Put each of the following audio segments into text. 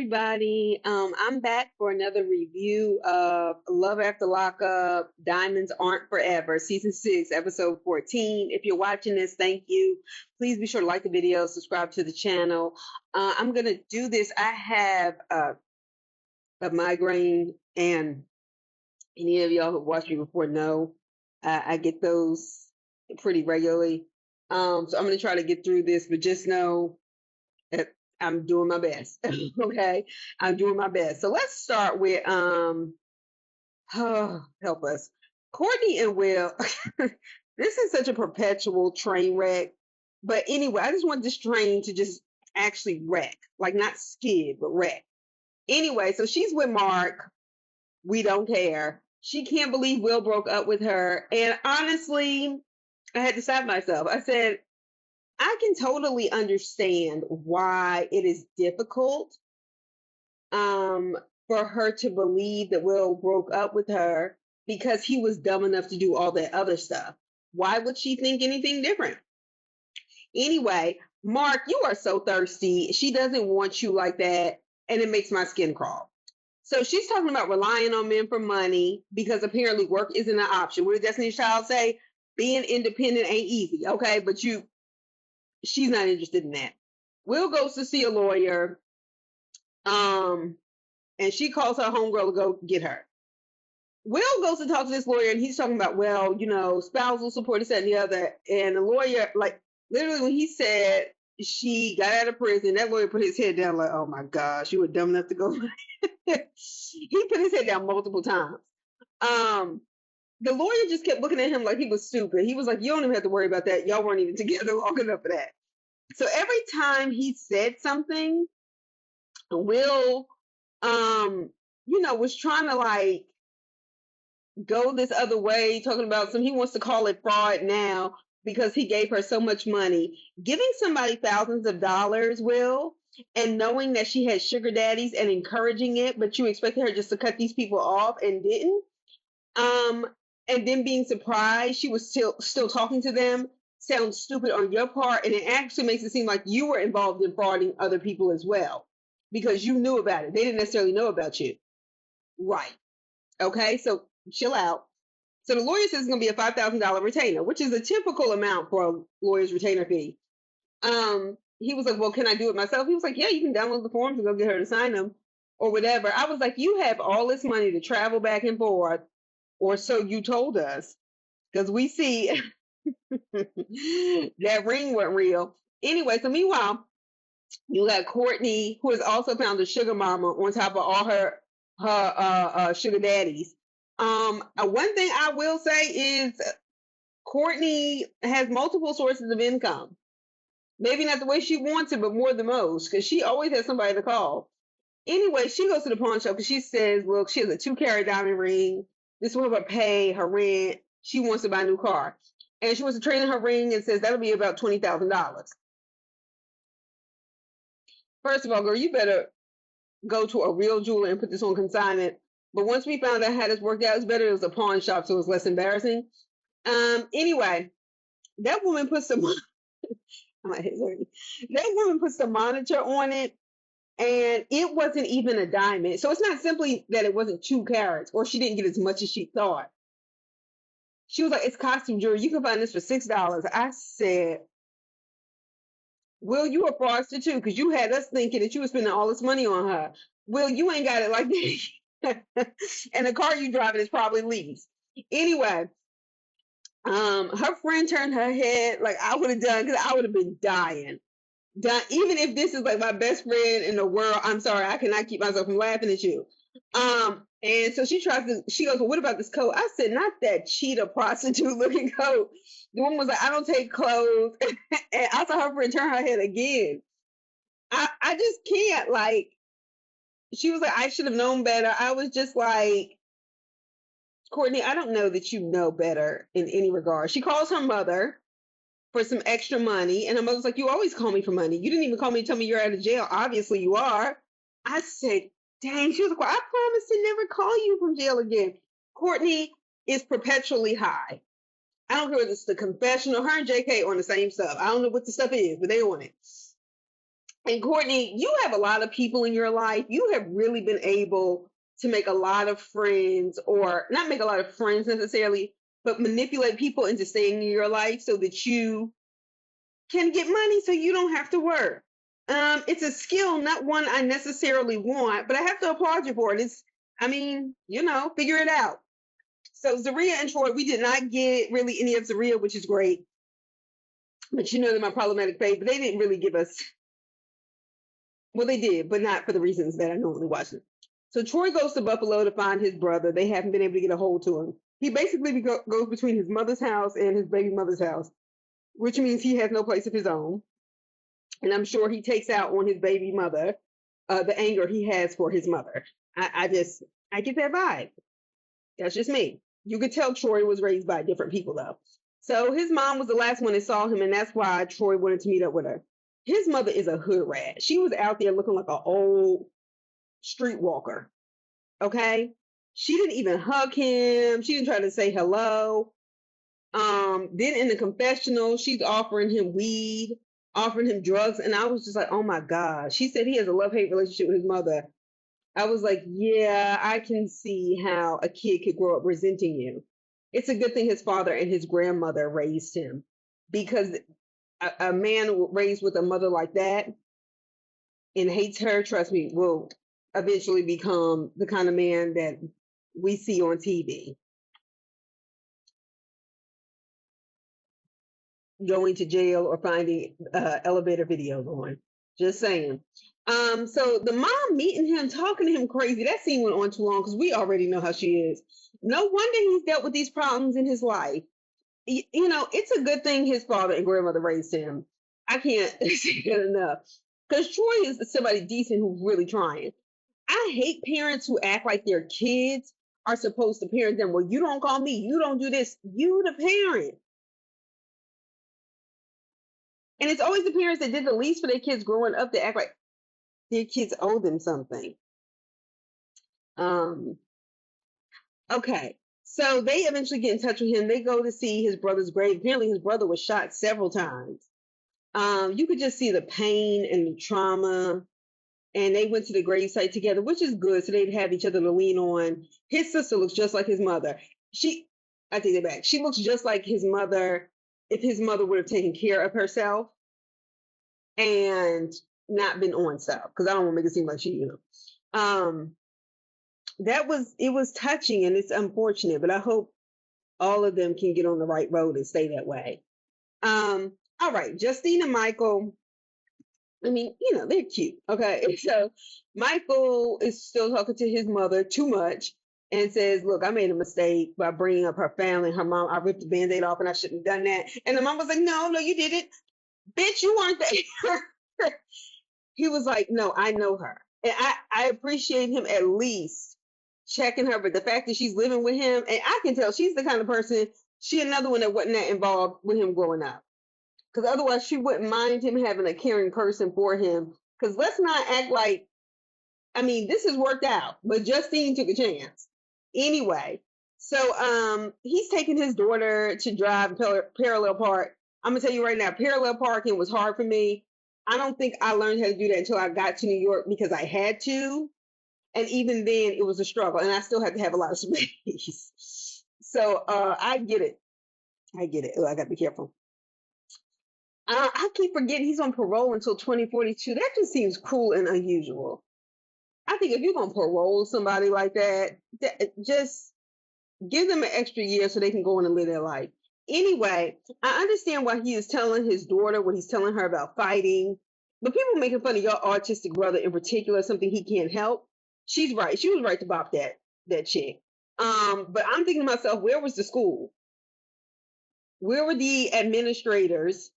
everybody. I'm back for another review of Love After Lockup, Diamonds Aren't Forever, Season 6, Episode 14. If you're watching this, thank you. Please be sure to like the video, subscribe to the channel. I'm going to do this. I have a migraine, and any of y'all who watched me before know I get those pretty regularly. So I'm going to try to get through this, but just know that I'm doing my best. Okay. I'm doing my best. So let's start with help us. Courtney and Will. This is such a perpetual train wreck. But anyway, I just want this train to just actually wreck. Like not skid, but wreck. Anyway, so she's with Mark. We don't care. She can't believe Will broke up with her. And honestly, I had to stop myself. I said, I can totally understand why it is difficult for her to believe that Will broke up with her because he was dumb enough to do all that other stuff. Why would she think anything different? Anyway, Mark, you are so thirsty. She doesn't want you like that, and it makes my skin crawl. So she's talking about relying on men for money because apparently work isn't an option. What did Destiny's Child say? Being independent ain't easy, okay? But she's not interested in that. Will goes to see a lawyer, and she calls her homegirl to go get her. Will goes to talk to this lawyer, and he's talking about, well, spousal support, this, that, and the other. And the lawyer, like, literally when he said she got out of prison, that lawyer put his head down like, oh my gosh, you were dumb enough to go. He put his head down multiple times. The lawyer just kept looking at him like he was stupid. He was like, you don't even have to worry about that. Y'all weren't even together long enough for that. So every time he said something, Will, was trying to like go this other way, talking about he wants to call it fraud now because he gave her so much money. Giving somebody thousands of dollars, Will, and knowing that she had sugar daddies and encouraging it, but you expected her just to cut these people off and didn't. And then being surprised she was still talking to them sounds stupid on your part, and it actually makes it seem like you were involved in frauding other people as well because you knew about it. They didn't necessarily know about you. Right. Okay, so chill out. So the lawyer says it's going to be a $5,000 retainer, which is a typical amount for a lawyer's retainer fee. He was like, well, can I do it myself? He was like, yeah, you can download the forms and go get her to sign them or whatever. I was like, you have all this money to travel back and forth, or so you told us, because we see that ring wasn't real. Anyway, so meanwhile, you got Courtney, who has also found a sugar mama on top of all her sugar daddies. One thing I will say is Courtney has multiple sources of income. Maybe not the way she wants it, but more than most, because she always has somebody to call. Anyway, she goes to the pawn shop because she says, look, she has a 2-carat diamond ring. This will her pay her rent. She wants to buy a new car. And she wants to trade in her ring and says that'll be about $20,000. First of all, girl, you better go to a real jeweler and put this on consignment. But once we found out how this worked out, it's better it was a pawn shop, so it was less embarrassing. Anyway, that woman put some that woman put some monitor on it, and it wasn't even a diamond. So it's not simply that it wasn't 2 carats or she didn't get as much as she thought. She was like, it's costume jewelry. You can find this for $6. I said, Will, you a fraudster too, because you had us thinking that you were spending all this money on her. Will, you ain't got it like that. And the car you driving is probably leased. Anyway, her friend turned her head like I would have done, because I would have been dying. Even if this is like my best friend in the world, I'm sorry, I cannot keep myself from laughing at you. And so she goes, well, what about this coat? I said, not that cheetah prostitute looking coat. The woman was like, I don't take clothes. And I saw her friend turn her head again. I just can't, like, she was like, I should have known better. I was just like, Courtney, I don't know that you know better in any regard. She calls her mother for some extra money, and her mother's like, you always call me for money. You didn't even call me to tell me you're out of jail. Obviously you are. I said, dang. She was like, well, I promise to never call you from jail again. Courtney is perpetually high. I don't care whether it's the confessional. Her and JK on the same stuff. I don't know what the stuff is, but they on it. And Courtney, you have a lot of people in your life. You have really been able to make a lot of friends, or not make a lot of friends necessarily, but manipulate people into staying in your life so that you can get money so you don't have to work. It's a skill, not one I necessarily want, but I have to applaud you for it. I mean, figure it out. So Zaria and Troy, we did not get really any of Zaria, which is great. But they're my problematic fave, but they didn't really give us, well, they did, but not for the reasons that I normally watch them. So Troy goes to Buffalo to find his brother. They haven't been able to get a hold to him. He basically goes between his mother's house and his baby mother's house, which means he has no place of his own. And I'm sure he takes out on his baby mother the anger he has for his mother. I get that vibe. That's just me. You could tell Troy was raised by different people, though. So his mom was the last one that saw him, and that's why Troy wanted to meet up with her. His mother is a hood rat. She was out there looking like an old streetwalker. Okay? She didn't even hug him. She didn't try to say hello. Then in the confessional, she's offering him weed, offering him drugs, and I was just like, oh my God. She said he has a love-hate relationship with his mother. I was like, yeah, I can see how a kid could grow up resenting you. It's a good thing his father and his grandmother raised him, because a man raised with a mother like that and hates her, trust me, will eventually become the kind of man that we see on TV. Going to jail or finding elevator videos on. Just saying. So the mom meeting him, talking to him crazy, that scene went on too long because we already know how she is. No wonder he's dealt with these problems in his life. It's a good thing his father and grandmother raised him. I can't say that enough. Because Troy is somebody decent who's really trying. I hate parents who act like their kids are supposed to parent them. Well, you don't call me, you don't do this, you the parent. And it's always the parents that did the least for their kids growing up that act like their kids owe them something. Okay. So they eventually get in touch with him. They go to see his brother's grave. Apparently his brother was shot several times. You could just see the pain and the trauma. And they went to the gravesite together, which is good. So they'd have each other to lean on. His sister looks just like his mother. I take it back. She looks just like his mother if his mother would have taken care of herself and not been on stuff. Because I don't want to make it seem like she, it was touching and it's unfortunate, but I hope all of them can get on the right road and stay that way. All right, Justine and Michael. I mean, they're cute. Okay. So Michael is still talking to his mother too much and says, look, I made a mistake by bringing up her family. Her mom, I ripped the Band-Aid off and I shouldn't have done that. And the mom was like, no, you didn't. Bitch, you weren't there. He was like, no, I know her. And I appreciate him at least checking her. But the fact that she's living with him, and I can tell she's the kind of person, she another one that wasn't that involved with him growing up. Because otherwise she wouldn't mind him having a caring person for him. Because let's not act like, this has worked out, but Justine took a chance. Anyway, so he's taking his daughter to drive parallel park. I'm going to tell you right now, parallel parking was hard for me. I don't think I learned how to do that until I got to New York because I had to. And even then, it was a struggle. And I still had to have a lot of space. So I get it. Oh, I got to be careful. I keep forgetting he's on parole until 2042. That just seems cruel and unusual. I think if you're going to parole somebody like that, just give them an extra year so they can go on and live their life. Anyway, I understand why he is telling his daughter what he's telling her about fighting. But people making fun of your autistic brother in particular, something he can't help. She's right. She was right to bop that chick. But I'm thinking to myself, where was the school? Where were the administrators?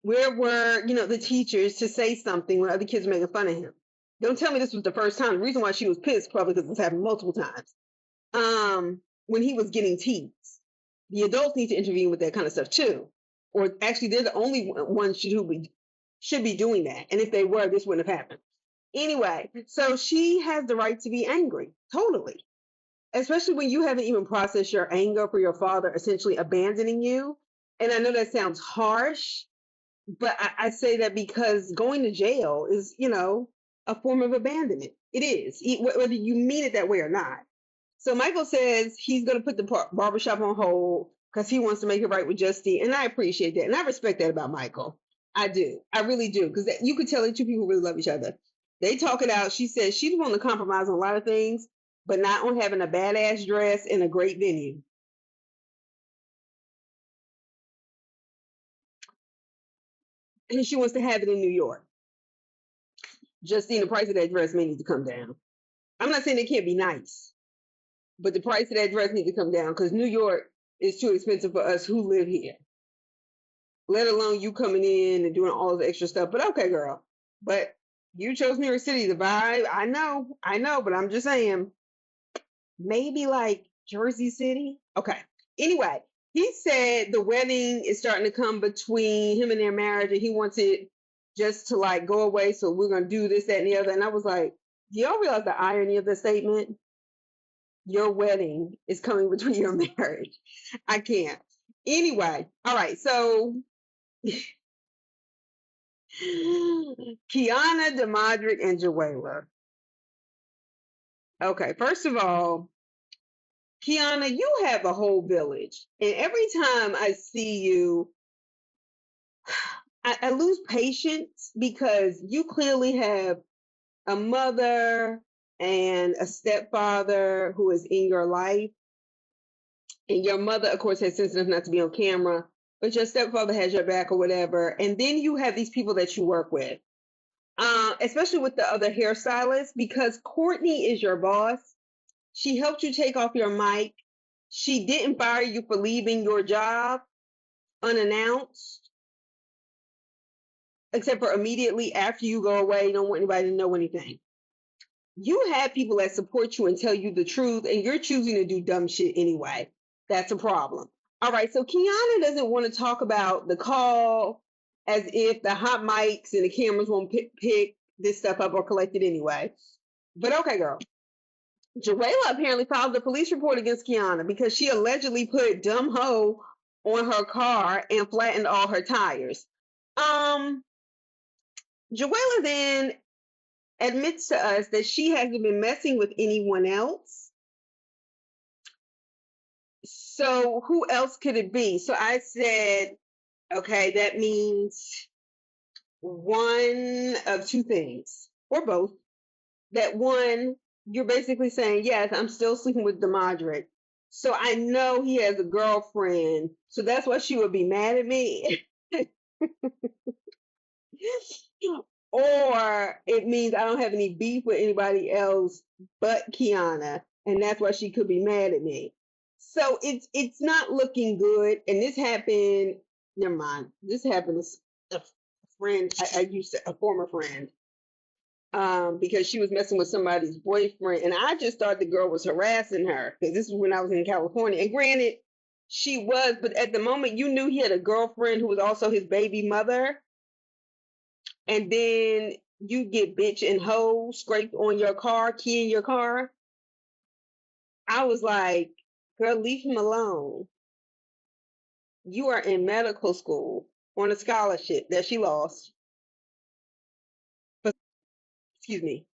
Where were, the teachers to say something when other kids were making fun of him? Don't tell me this was the first time. The reason why she was pissed probably because this happened multiple times. When he was getting teased. The adults need to intervene with that kind of stuff too. Or actually, they're the only ones who should be doing that. And if they were, this wouldn't have happened. Anyway, so she has the right to be angry. Totally. Especially when you haven't even processed your anger for your father essentially abandoning you. And I know that sounds harsh, But I say that because going to jail is, a form of abandonment. It is, whether you mean it that way or not. So Michael says he's going to put the barbershop on hold because he wants to make it right with Justine. And I appreciate that. And I respect that about Michael. I do. I really do. Because you could tell the two people really love each other. They talk it out. She says she's willing to compromise on a lot of things, but not on having a badass dress in a great venue. And she wants to have it in New York. Justine, the price of that dress may need to come down. I'm not saying it can't be nice, but the price of that dress needs to come down because New York is too expensive for us who live here. Let alone you coming in and doing all this extra stuff. But okay, girl. But you chose New York City to vibe. I know, but I'm just saying, maybe like Jersey City. Okay. Anyway, he said the wedding is starting to come between him and their marriage, and he wants it just to like go away. So we're gonna do this, that, and the other. And I was like, do y'all realize the irony of the statement? Your wedding is coming between your marriage. I can't. Anyway, all right. So Kiana, Demadrick, and Joella. Okay, first of all, Kiana, you have a whole village. And every time I see you, I lose patience because you clearly have a mother and a stepfather who is in your life. And your mother, of course, has sense enough not to be on camera, but your stepfather has your back or whatever. And then you have these people that you work with, especially with the other hairstylists, because Courtney is your boss. She helped you take off your mic. She didn't fire you for leaving your job unannounced, except for immediately after you go away. You don't want anybody to know anything. You have people that support you and tell you the truth, and you're choosing to do dumb shit anyway. That's a problem. All right, so Kiana doesn't want to talk about the call as if the hot mics and the cameras won't pick this stuff up or collect it anyway. But okay, girl. Joella apparently filed a police report against Kiana because she allegedly put dumb hoe on her car and flattened all her tires. Joella then admits to us that she hasn't been messing with anyone else. So who else could it be? So I said, okay, that means one of two things, or both. That one, you're basically saying, yes, I'm still sleeping with Demadrick. So I know he has a girlfriend. So that's why she would be mad at me. Or it means I don't have any beef with anybody else but Kiana. And that's why she could be mad at me. So it's not looking good. And this happened, never mind. This happened to a friend, I used to, a former friend. Because she was messing with somebody's boyfriend. And I just thought the girl was harassing her because this is when I was in California. And granted, she was, but at the moment you knew he had a girlfriend who was also his baby mother. And then you get bitch and hoe scraped on your car, key in your car. I was like, girl, leave him alone. You are in medical school on a scholarship that she lost. Excuse me,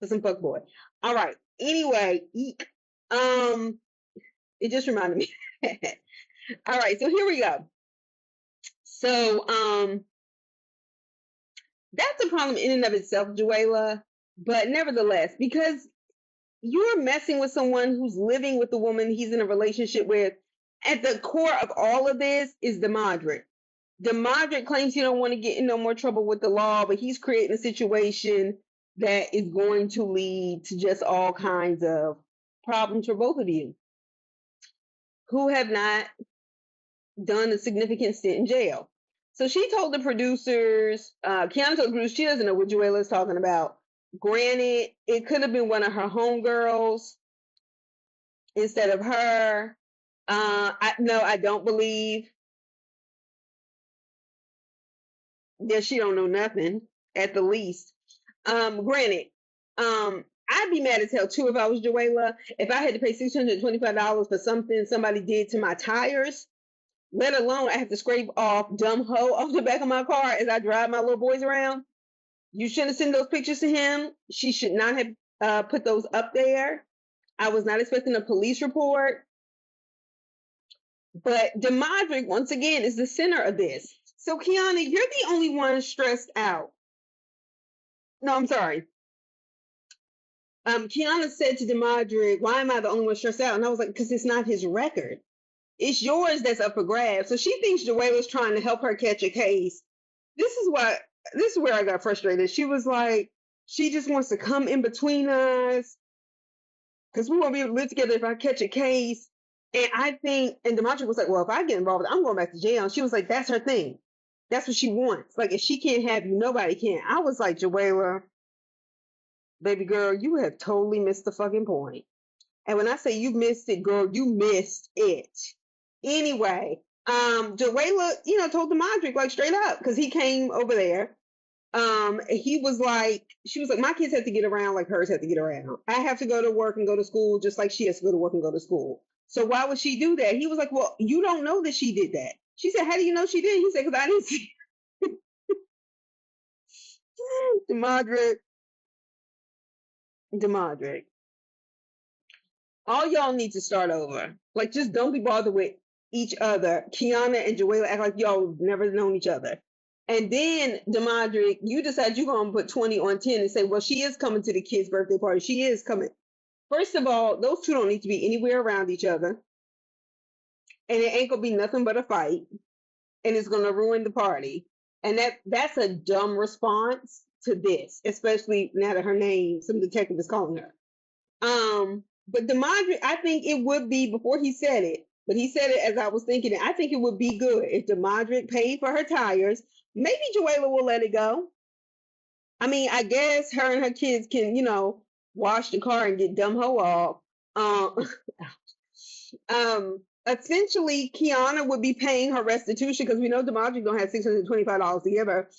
for some fuck boy. All right. Anyway, eek. It just reminded me. All right, so here we go. So, that's a problem in and of itself, Joella. But nevertheless, because you're messing with someone who's living with the woman he's in a relationship with, at the core of all of this is Demadrick. Demadrick claims he don't want to get in no more trouble with the law, but he's creating a situation that is going to lead to just all kinds of problems for both of you who have not done a significant stint in jail. So she told the producers, Kiana told the producers she doesn't know what Joella is talking about. Granted, it could have been one of her homegirls instead of her. I don't believe that she don't know nothing at the least. Granted, I'd be mad as hell too if I was Joella. If I had to pay $625 for something somebody did to my tires, let alone I have to scrape off dumb hoe off the back of my car as I drive my little boys around. You shouldn't have sent those pictures to him. She should not have put those up there. I was not expecting a police report. But Demadrick, once again, is the center of this. So, Kiana, you're the only one stressed out. No, I'm sorry. Kiana said to Demadrick, why am I the only one stressed out? And I was like, because it's not his record. It's yours that's up for grabs. So she thinks Joella's trying to help her catch a case. This is where I got frustrated. She was like, she just wants to come in between us because we won't be able to live together if I catch a case. And I think, and Demadrick was like, well, if I get involved, I'm going back to jail. And she was like, that's her thing. That's what she wants. Like, if she can't have you, nobody can. I was like, Joella, baby girl, you have totally missed the fucking point. And when I say you missed it, girl, you missed it. Anyway, Joella, told Demadrick, like, straight up, because he came over there. She was like, my kids have to get around like hers have to get around. I have to go to work and go to school just like she has to go to work and go to school. So why would she do that? He was like, well, you don't know that she did that. She said, how do you know she did? He said, because I didn't see Demadrick. All y'all need to start over. Like, just don't be bothered with each other. Kiana and Joella act like y'all never known each other. And then, Demadrick, you decide you're going to put 20 on 10 and say, well, she is coming to the kid's birthday party. She is coming. First of all, those two don't need to be anywhere around each other. And it ain't going to be nothing but a fight. And it's going to ruin the party. And that's a dumb response to this, especially now that her name, some detective is calling her. But Demadrick, I think it would be, before he said it, but he said it as I was thinking it, I think it would be good if Demadrick paid for her tires. Maybe Joella will let it go. I mean, I guess her and her kids can, wash the car and get dumb hoe off. Essentially, Kiana would be paying her restitution because we know Demadrick don't have $625 to give her.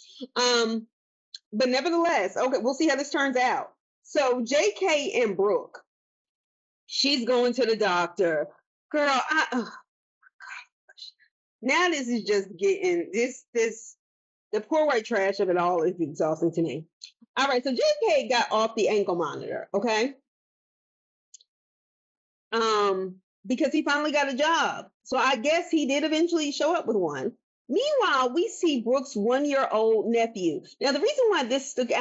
But nevertheless, okay, we'll see how this turns out. So JK and Brooke, she's going to the doctor. Girl, now this is just getting the poor white trash of it all is exhausting to me. All right, so JK got off the ankle monitor, okay? Because he finally got a job. So I guess he did eventually show up with one. Meanwhile, we see Brooke's 1-year-old nephew. Now, the reason why this stuck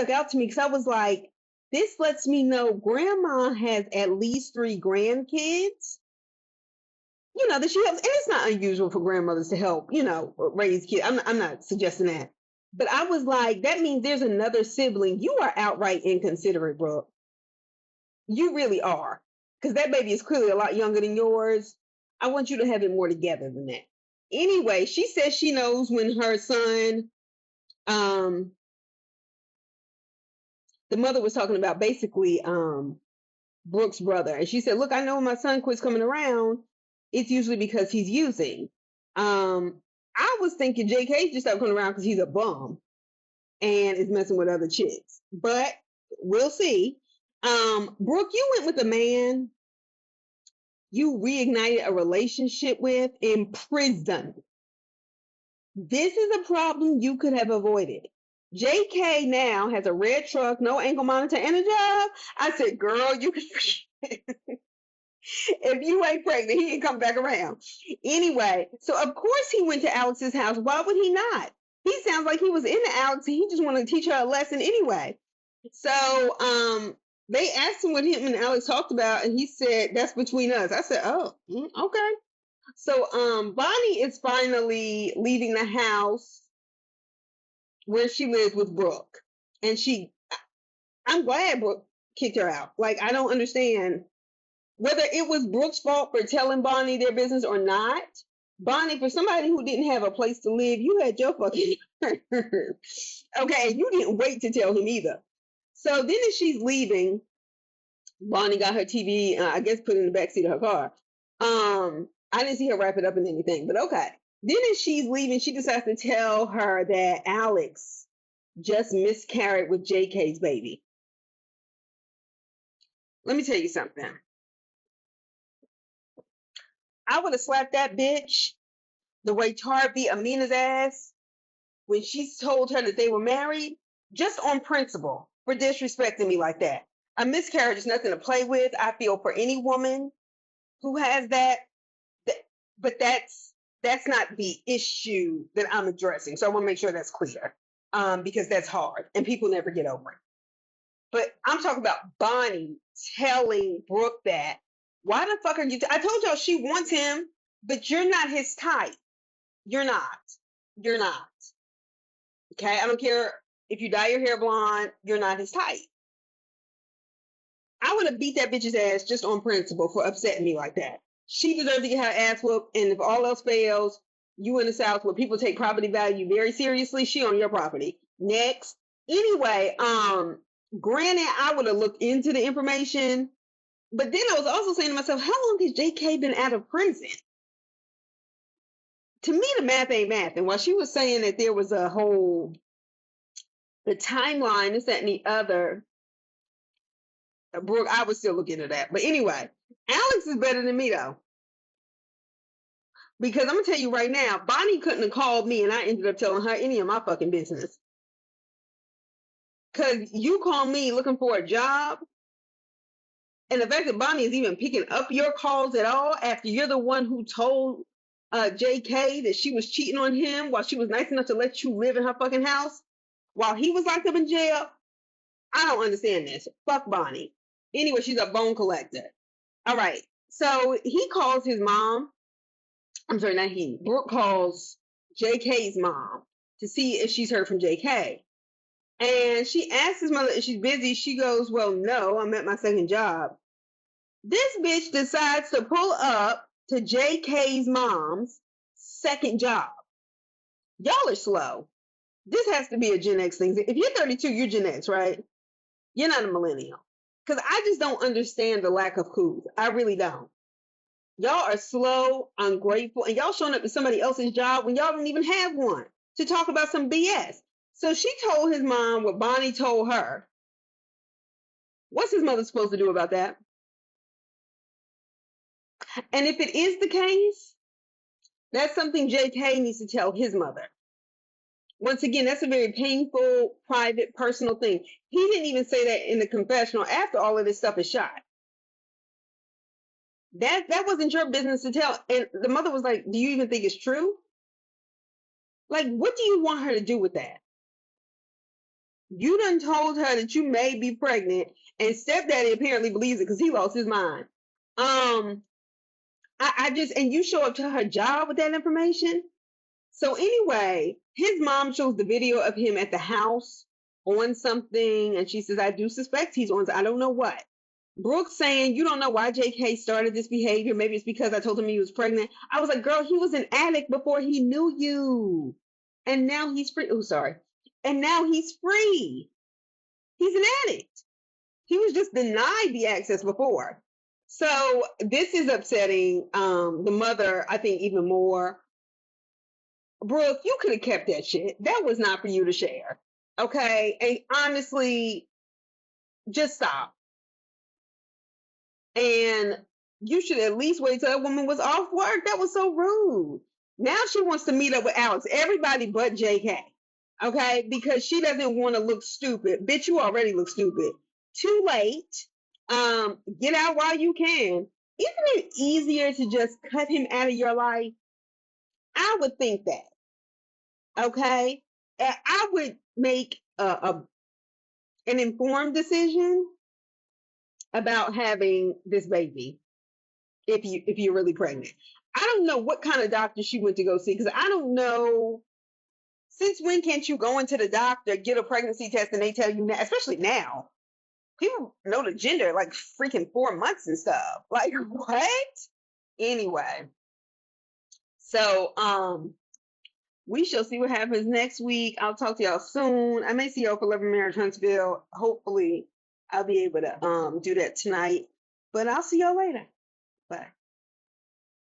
out to me, because I was like, this lets me know grandma has at least 3 grandkids. That she helps. And it's not unusual for grandmothers to help, raise kids. I'm not suggesting that. But I was like, that means there's another sibling. You are outright inconsiderate, Brooke. You really are. Because that baby is clearly a lot younger than yours. I want you to have it more together than that. Anyway, she says she knows when her son, the mother was talking about basically Brooke's brother. And she said, look, I know when my son quits coming around, it's usually because he's using. I was thinking JK just stopped coming around because he's a bum and is messing with other chicks. But we'll see. Brooke, you went with a man you reignited a relationship with in prison. This is a problem you could have avoided. JK now has a red truck, no ankle monitor, and a job. I said, girl, you can if you ain't pregnant, he can come back around. Anyway, so of course he went to Alex's house. Why would he not? He sounds like he was into Alex and he just wanted to teach her a lesson anyway. So they asked him what him and Alex talked about, and he said, that's between us. I said, oh, okay. So Bonnie is finally leaving the house where she lives with Brooke. And I'm glad Brooke kicked her out. Like, I don't understand whether it was Brooke's fault for telling Bonnie their business or not. Bonnie, for somebody who didn't have a place to live, you had your fucking okay, you didn't wait to tell him either. So then as she's leaving, Bonnie got her TV, I guess put in the backseat of her car. I didn't see her wrap it up in anything, but okay. Then as she's leaving, she decides to tell her that Alex just miscarried with JK's baby. Let me tell you something. I would have slapped that bitch the way Tar beat Amina's ass when she told her that they were married, just on principle, for disrespecting me like that. A miscarriage is nothing to play with. I feel for any woman who has that, but that's not the issue that I'm addressing. So I want to make sure that's clear, because that's hard and people never get over it. But I'm talking about Bonnie telling Brooke that, why the fuck are you? I told y'all she wants him, but you're not his type. You're not. You're not. Okay? I don't care if you dye your hair blonde, you're not his type. I would have beat that bitch's ass just on principle for upsetting me like that. She deserves to get her ass whooped, and if all else fails, you in the South where people take property value very seriously, she on your property. Next. Anyway, granted, I would have looked into the information, but then I was also saying to myself, how long has JK been out of prison? To me, the math ain't math. And while she was saying that there was a whole, the timeline, this, that, and the other, Brooke, I would still look into that. But anyway, Alex is better than me, though. Because I'm going to tell you right now, Bonnie couldn't have called me and I ended up telling her any of my fucking business. Because you call me looking for a job, and the fact that Bonnie is even picking up your calls at all after you're the one who told JK that she was cheating on him while she was nice enough to let you live in her fucking house while he was locked up in jail. I don't understand this. Fuck Bonnie. Anyway, she's a bone collector. All right. So he calls his mom. I'm sorry, not he. Brooke calls JK's mom to see if she's heard from JK. And she asks his mother if she's busy. She goes, well, no, I'm at my second job. This bitch decides to pull up to JK's mom's second job. Y'all are slow. This has to be a Gen X thing. If you're 32, you're Gen X, right? You're not a millennial. Because I just don't understand the lack of cool. I really don't. Y'all are slow, ungrateful, and y'all showing up to somebody else's job when y'all don't even have one to talk about some BS. So she told his mom what Bonnie told her. What's his mother supposed to do about that? And if it is the case, that's something JK needs to tell his mother. Once again, that's a very painful, private, personal thing. He didn't even say that in the confessional after all of this stuff is shot. That wasn't your business to tell. And the mother was like, do you even think it's true? Like, what do you want her to do with that? You done told her that you may be pregnant, and stepdaddy apparently believes it because he lost his mind. I just, and you show up to her job with that information. So anyway, his mom shows the video of him at the house on something, and she says, I do suspect he's on, I don't know what. Brooke saying, you don't know why JK started this behavior. Maybe it's because I told him he was pregnant. I was like, girl, he was an addict before he knew you. And now he's free. Oh, sorry. And now he's free. He's an addict. He was just denied the access before. So this is upsetting the mother, I think, even more. Brooke, you could have kept that shit. That was not for you to share. Okay? And honestly, just stop. And you should at least wait till that woman was off work. That was so rude. Now she wants to meet up with Alex. Everybody but JK. Okay? Because she doesn't want to look stupid. Bitch, you already look stupid. Too late. Get out while you can. Isn't it easier to just cut him out of your life? I would think that. Okay? I would make an informed decision about having this baby if you're really pregnant. I don't know what kind of doctor she went to go see, because I don't know, since when can't you go into the doctor, get a pregnancy test, and they tell you now, especially now, people know the gender like freaking 4 months and stuff. Like, what? Anyway, so we shall see what happens next week. I'll talk to y'all soon. I may see y'all for Love and Marriage Huntsville. Hopefully I'll be able to do that tonight. But I'll see y'all later. Bye.